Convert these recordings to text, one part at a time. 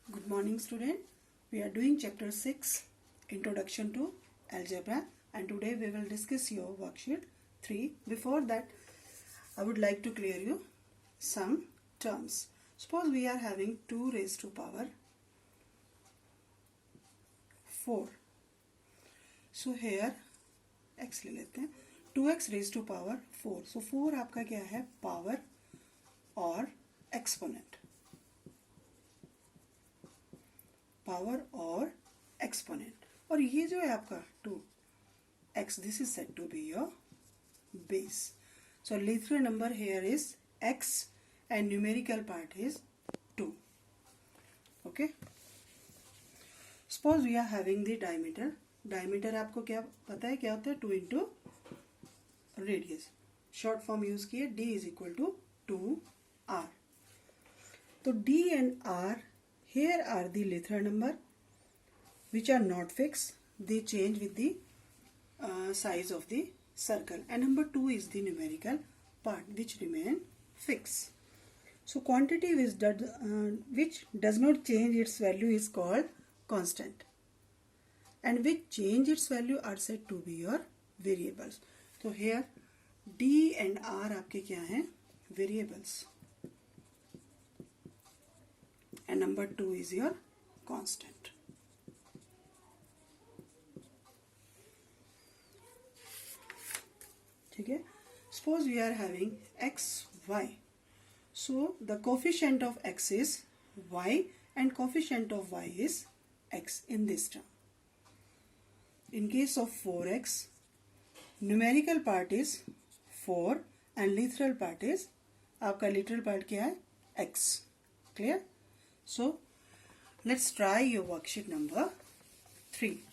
Good morning, student. We are doing chapter 6, Introduction to Algebra, and today we will discuss your worksheet 3. Before that, I would like to clear you some terms. Suppose we are having 2 raised to power 4. So here x ले लेते हैं, 2x raised to power 4. So 4 आपका क्या है? Power और exponent. Power और exponent. और ये जो है आपका 2x, this is said to be your base. So literal number here is x and numerical part is 2. Okay. Suppose we are having the diameter. Diameter आपको क्या पता है क्या होता है? 2 into radius. Short form use किए, d is equal to 2r. तो d and r here are the literal number which are not fixed. They change with the size of the circle. And number 2 is the numerical part which remain fixed. So quantity which does not change its value is called constant, and which change its value are said to be your variables. So here d and r आपके क्या हैं? Variables. And number 2 is your constant. ठीक है. Suppose we are having x, y. So the coefficient of x is y and coefficient of y is x in this term. In case of 4x, numerical part is 4 and literal part is, आपका literal part क्या है? x. Clear? So let's try your worksheet number 3.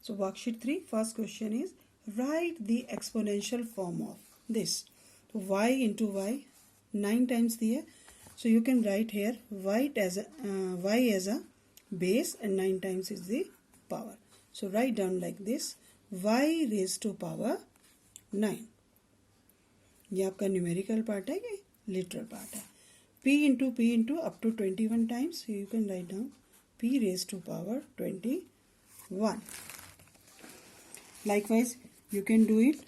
So worksheet 3, first question is write the exponential form of this. So y into y 9 times दिया, so you can write here y as a base and 9 times is the power. So write down like this, y raised to power 9. ये आपका numerical part है कि literal part है. p into up to 21 times, so you can write down p raised to power 21. Likewise you can do it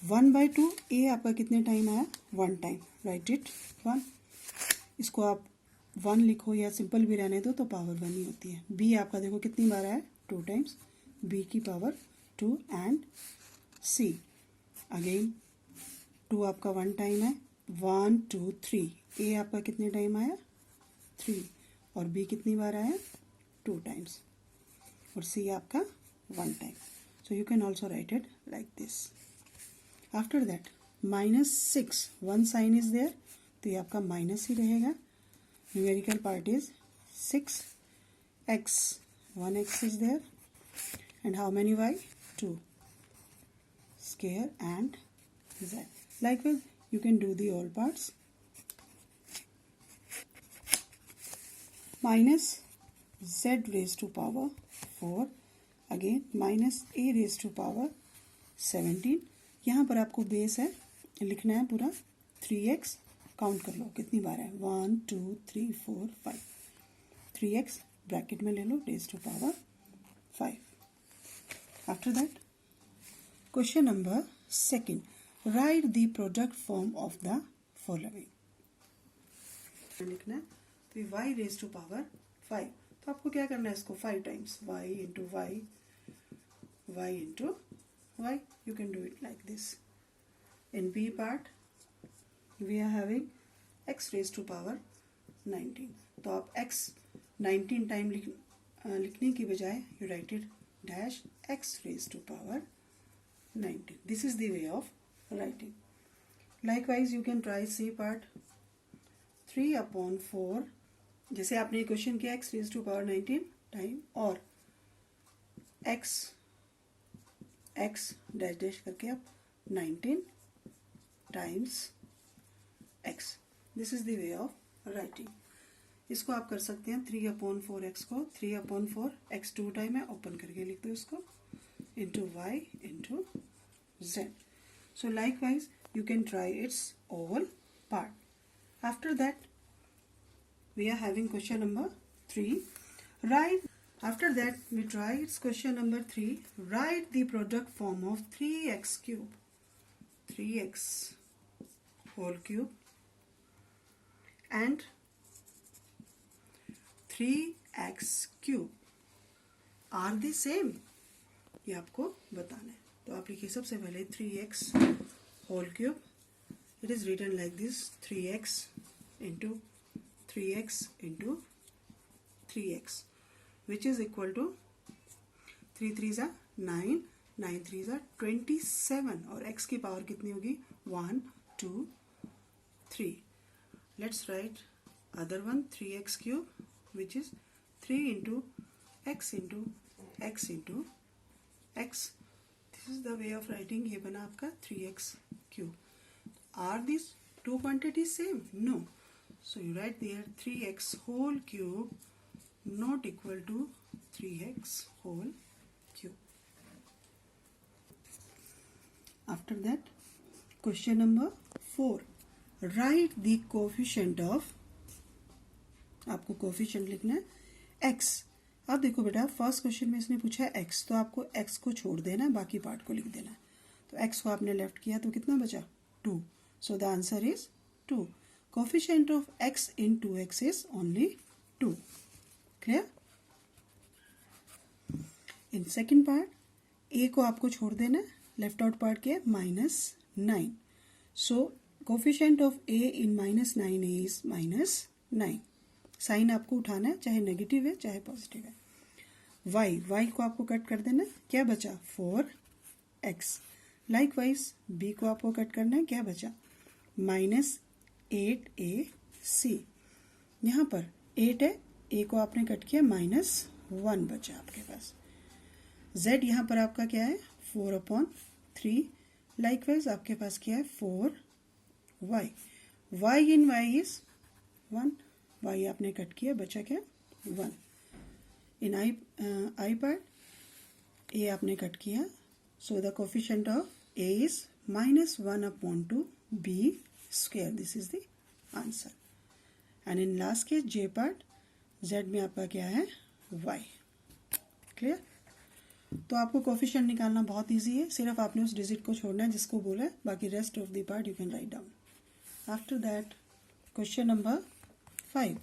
1 by 2. a आपका कितने time आया? 1 time. Right it 1. इसको आप 1 लिखो या सिंपल भी रहने दो तो पावर 1 ही होती है. b आपका देखो कितनी बार आया? 2 टाइम्स. b की पावर 2 एंड c अगेन 2 आपका 1 टाइम है. 1 2 3. a आपका कितने टाइम आया? 3. और b कितनी बार आया? 2 टाइम्स. और c आपका 1 time. So you can also write it like this. After that -6, 1 sign is there, तो ये आपका माइनस ही रहेगा. Numerical part is 6. x, 1x is there, and how many y? 2. Square and z. Likewise you can do the all parts. Minus z raised to power 4, again minus a raised to power 17. यहाँ पर आपको base है लिखना है पूरा 3x. Count कर लो कितनी बार है? 1 2 3 4 5. 3x ब्रैकेट में ले लो, raised to power 5. After that question number 2, write the product form of the following. लिखना है तो y raised to power 5. तो आपको क्या करना है? इसको 5 times y into y, y into y. You can do it like this. In b part we are having x raised to power 19. तो आप x 19 टाइम लिखने की बजाय you write it dash x raised to power 19. This is the way of writing. Likewise you can try c part 3/4. जैसे आपने question किया x raised to power 19 time और x dash dash करके आप 19 times x. This is the way of writing. इसको आप कर सकते हैं 3/4x को 3/4 x 2 टाइम है, ओपन करके लिख दो इसको, into y into z. So likewise you can try its oval part. After that we are having question number 3. Write, after that we try its question number 3. Write the product form of 3x cube, 3x whole cube and 3x cube are the same, ये आपको बताना है. तो आप लिखिए सबसे पहले 3x whole cube. It is written like this, 3x into 3x into 3x, which is equal to 3 3s are 9, 9 3s are 27 और x की पावर कितनी होगी 1 2 3. Let's write other one, 3x cube, which is 3 into x into x into x. This is the way of writing. ये बना आपका 3x cube. Are these two quantities same? No. So you write there 3x whole cube not equal to 3x whole cube. After that, question number 4. Write the coefficient of, आपको coefficient लिखना है x. अब देखो बेटा, first question में इसने पूछा है x, तो आपको x को छोड़ देना है, बाकी पार्ट को लिख देना है. तो x को आपने लेफ्ट किया तो कितना बचा 2. So the answer is 2. Coefficient of x in 2x is only 2. Clear? In second part, a को आपको छोड़ देना है, left out part क्या है -9. So coefficient of a in -9 is -9. Sign आपको उठाना है, चाहे नेगेटिव है चाहे पॉजिटिव है. y को आपको कट कर देना है, क्या बचा 4x. लाइकवाइज b को आपको कट करना है, क्या बचा -8ac. यहाँ पर 8 है, a को आपने कट किया -1 बचा आपके पास. z यहाँ पर आपका क्या है 4/3. लाइकवाइज आपके पास क्या है 4y. y in y is 1. y आपने कट किया, बचा क्या 1. इन i पार्ट a आपने कट किया, so the coefficient of a is -1/2 b square. This is the answer. And in last case j part, z में आपका क्या है y. Clear? तो आपको कोफिशिएंट निकालना बहुत इजी है, सिर्फ आपने उस डिजिट को छोड़ना है जिसको बोला है, बाकी rest of the part you can write down. After that question number 5.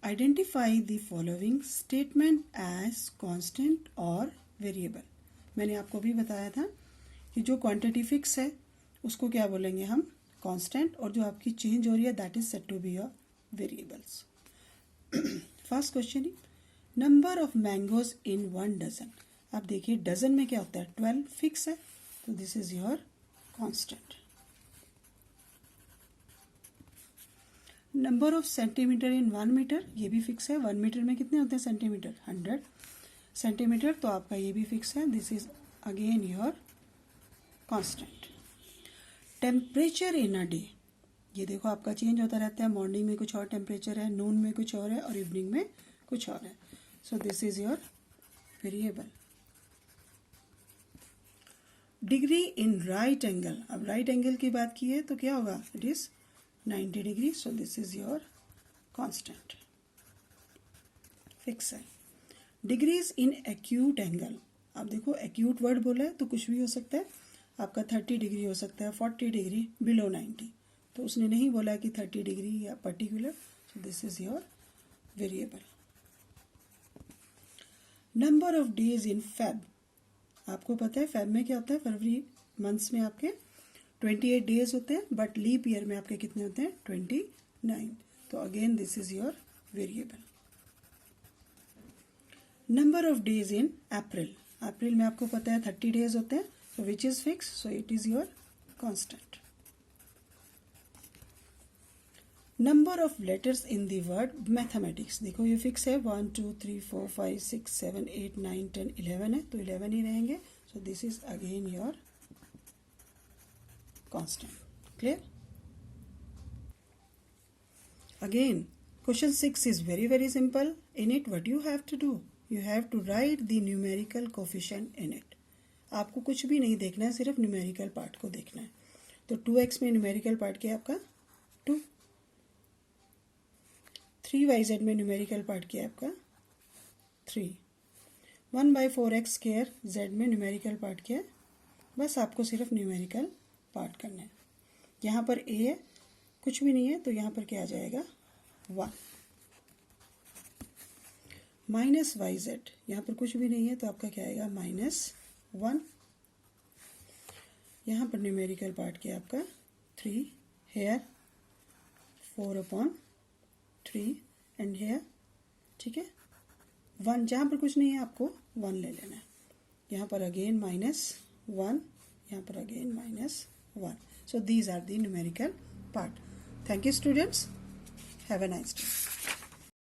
Identify the following statement as constant or variable. मैंने आपको भी बताया था कि जो क्वांटिटी फिक्स है उसको क्या बोलेंगे हम कांस्टेंट, और जो आपकी चेंज हो रही है that is said to be your variables. First question है number of mangoes in 1 dozen. आप देखिए डजन में क्या होता है 12 फिक्स है, तो this is your constant. Number of centimetre in 1 metre, ये भी फिक्स है. 1 मीटर में कितने होते हैं सेंटीमीटर 100 सेंटीमीटर, तो आपका ये भी फिक्स है. This is again your constant. Temperature in a day, ये देखो आपका चेंज होता रहता है. मॉर्निंग में कुछ और टेम्परेचर है, नून में कुछ और है और इवनिंग में कुछ और है. So this is your variable. Degree in right angle, अब राइट एंगल की बात की है तो क्या होगा it is 90 degree. So this is your constant, fix है. डिग्रीज इन एक्यूट एंगल, आप देखो एक्यूट वर्ड बोला है तो कुछ भी हो सकता है. आपका 30 डिग्री हो सकता है, 40 डिग्री, बिलो 90. तो उसने नहीं बोला कि 30 डिग्री या particular. So this is your variable. Number of days in Feb, आपको पता है फेब में क्या होता है, फरवरी मंथ्स में आपके 28 डेज होते हैं, बट लीप ईयर में आपके कितने होते हैं 29. तो again this is your variable. Number of days in April, April में आपको पता है 30 डेज होते हैं, so which is fixed, so it is your constant. Number of letters in the word mathematics, देखो ये फिक्स है 1 2 3 4 5 6 7 8 9 10 11 है, तो 11 ही रहेंगे. so this is again your constant. Clear? Again question 6 is very simple. In it what you have to do, you have to write the numerical coefficient in it. आपको कुछ भी नहीं देखना है, सिर्फ न्यूमेरिकल पार्ट को देखना है. तो 2x में न्यूमेरिकल पार्ट क्या है आपका 2. 3yz में न्यूमेरिकल पार्ट क्या है आपका 3। 1/4x स्क्वायर z में न्यूमेरिकल पार्ट क्या है, बस आपको सिर्फ न्यूमेरिकल पार्ट करना है। यहाँ पर a है, कुछ भी नहीं है, तो यहाँ पर क्या आ जाएगा 1। माइनस yz, यहाँ पर कुछ भी नहीं है, तो आपका क्या आएगा -1। यहाँ पर न्यूमेरिकल पार्ट क्या है आपका 3, हेयर 4/3 एंड हेयर, ठीक है 1। जहाँ पर कुछ नहीं है आपको 1 ले लेना है। यहाँ पर अगेन -1, यहाँ पर again -1। So these are the numerical part. Thank you students, have a nice day.